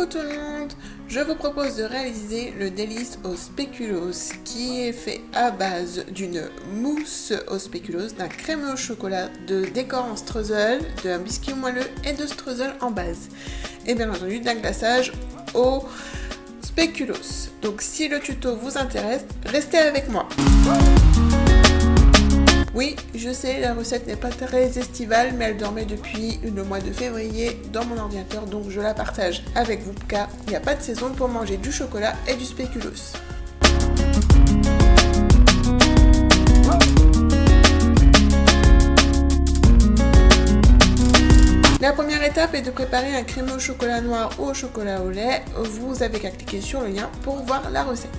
Coucou tout le monde, je vous propose de réaliser le délice au spéculoos qui est fait à base d'une mousse au spéculoos, d'un crémeux au chocolat, de décor en streusel, d'un biscuit moelleux et de streusel en base. Et bien entendu d'un glaçage au spéculoos. Donc si le tuto vous intéresse, restez avec moi. Oui, je sais, la recette n'est pas très estivale, mais elle dormait depuis le mois de février dans mon ordinateur, donc je la partage avec vous car il n'y a pas de saison pour manger du chocolat et du spéculoos. La première étape est de préparer un crémeux au chocolat noir ou au chocolat au lait. Vous avez qu'à cliquer sur le lien pour voir la recette.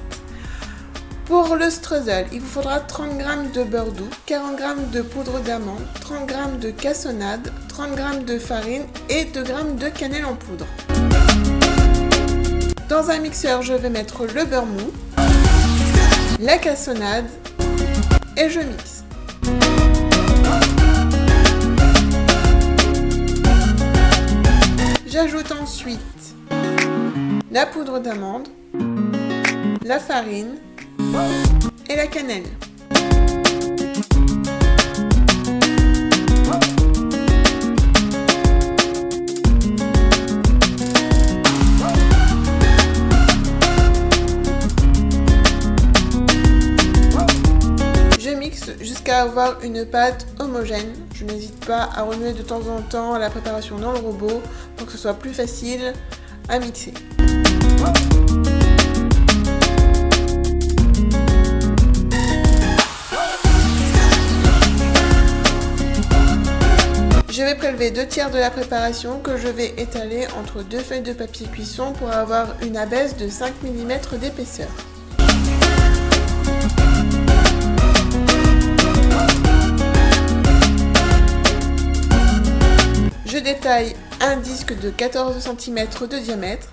Pour le streusel, il vous faudra 30 g de beurre doux, 40 g de poudre d'amande, 30 g de cassonade, 30 g de farine et 2 g de cannelle en poudre. Dans un mixeur, je vais mettre le beurre mou, la cassonade et je mixe. J'ajoute ensuite la poudre d'amande, la farine et la cannelle. Je mixe jusqu'à avoir une pâte homogène. Je n'hésite pas à remuer de temps en temps la préparation dans le robot pour que ce soit plus facile à mixer. Je vais prélever 2 tiers de la préparation que je vais étaler entre 2 feuilles de papier cuisson pour avoir une abaisse de 5 mm d'épaisseur. Je détaille un disque de 14 cm de diamètre.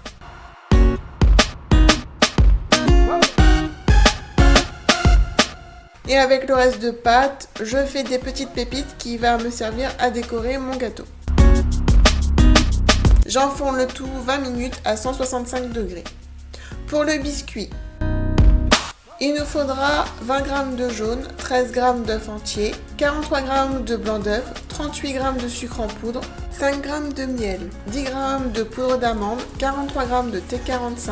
Et avec le reste de pâte, je fais des petites pépites qui vont me servir à décorer mon gâteau. J'enfourne le tout 20 minutes à 165 degrés. Pour le biscuit, il nous faudra 20 g de jaune, 13 g d'œuf entier, 43 g de blanc d'œuf, 38 g de sucre en poudre, 5 g de miel, 10 g de poudre d'amande, 43 g de T45,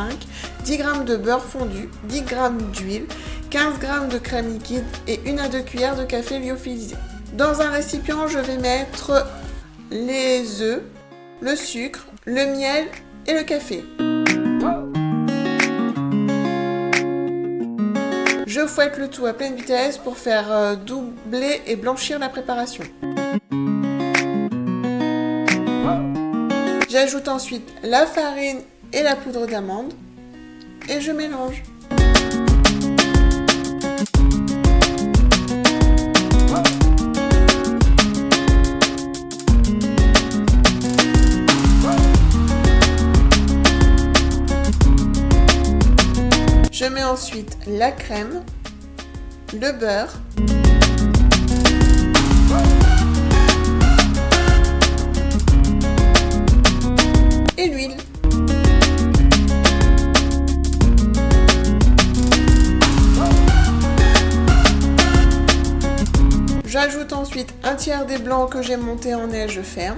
10 g de beurre fondu, 10 g d'huile, 15 g de crème liquide et 1 à 2 cuillères de café lyophilisé. Dans un récipient, je vais mettre les œufs, le sucre, le miel et le café. Je fouette le tout à pleine vitesse pour faire doubler et blanchir la préparation. J'ajoute ensuite la farine et la poudre d'amande et je mélange. Je mets ensuite la crème, le beurre, et l'huile. J'ajoute ensuite un tiers des blancs que j'ai montés en neige ferme.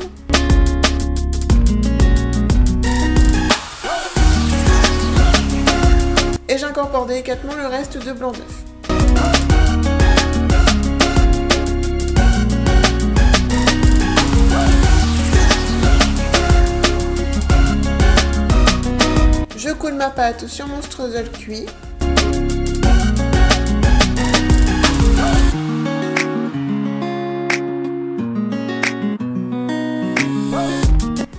Et j'incorpore délicatement le reste de blanc d'œuf. Je coule ma pâte sur mon streusel cuit.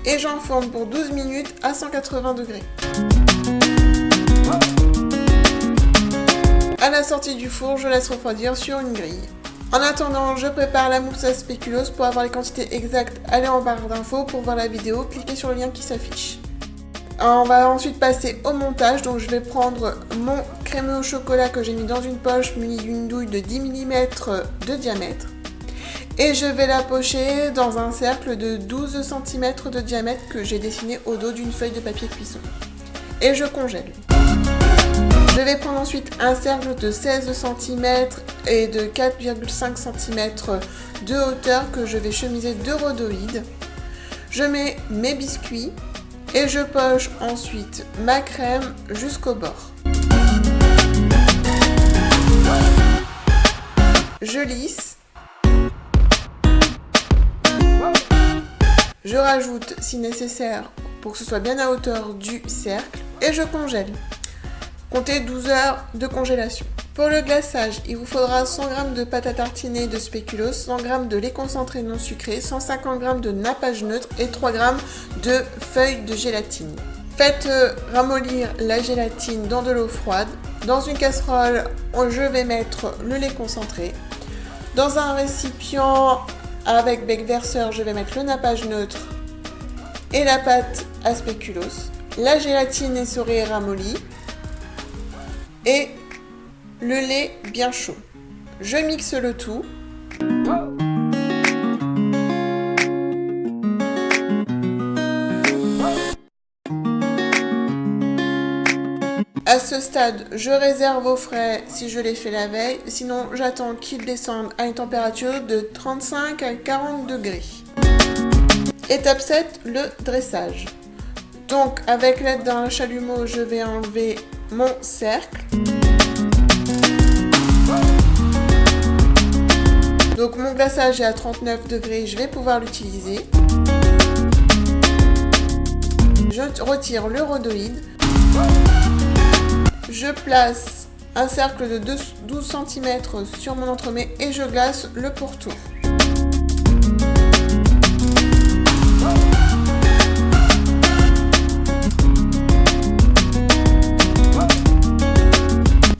Et j'enfourne pour 12 minutes à 180 degrés. À la sortie du four, je laisse refroidir sur une grille. En attendant, je prépare la mousse à spéculoos. Pour avoir les quantités exactes, allez en barre d'infos. Pour voir la vidéo, cliquez sur le lien qui s'affiche. On va ensuite passer au montage. Donc je vais prendre mon crémeux au chocolat que j'ai mis dans une poche munie d'une douille de 10 mm de diamètre. Et je vais la pocher dans un cercle de 12 cm de diamètre que j'ai dessiné au dos d'une feuille de papier cuisson. Et je congèle. Je vais prendre ensuite un cercle de 16 cm et de 4,5 cm de hauteur que je vais chemiser de rhodoïdes. Je mets mes biscuits et je poche ensuite ma crème jusqu'au bord. Je lisse. Je rajoute si nécessaire pour que ce soit bien à hauteur du cercle et je congèle. Comptez 12 heures de congélation. Pour le glaçage, il vous faudra 100 g de pâte à tartiner de spéculoos, 100 g de lait concentré non sucré, 150 g de nappage neutre et 3 g de feuilles de gélatine. Faites ramollir la gélatine dans de l'eau froide. Dans une casserole, je vais mettre le lait concentré. Dans un récipient avec bec verseur, je vais mettre le nappage neutre et la pâte à spéculoos. La gélatine essorée et ramollie. Et le lait bien chaud. Je mixe le tout. À ce stade, je réserve au frais si je l'ai fait la veille, sinon j'attends qu'il descende à une température de 35 à 40 degrés. Étape 7, le dressage. Donc avec l'aide d'un chalumeau, je vais enlever mon cercle. Donc mon glaçage est à 39 degrés, je vais pouvoir l'utiliser. Je retire le rhodoïde. Je place un cercle de 12 cm sur mon entremets et je glace le pourtour.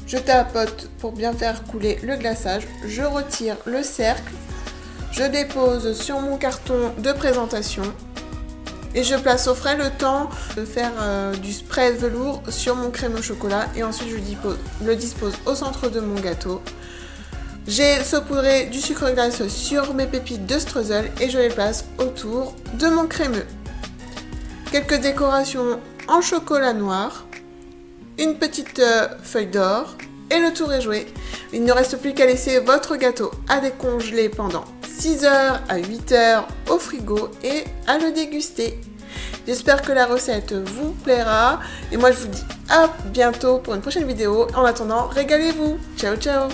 Je tapote pour bien faire couler le glaçage. Je retire le cercle. Je dépose sur mon carton de présentation. Et je place au frais le temps de faire du spray velours sur mon crème au chocolat. Et ensuite je le dispose au centre de mon gâteau. J'ai saupoudré du sucre glace sur mes pépites de streusel et je les place autour de mon crémeux. Quelques décorations en chocolat noir. Une petite feuille d'or et le tour est joué. Il ne reste plus qu'à laisser votre gâteau à décongeler pendant 6 heures à 8 heures au frigo et à le déguster. J'espère que la recette vous plaira et moi je vous dis à bientôt pour une prochaine vidéo. En attendant, régalez-vous. Ciao ciao.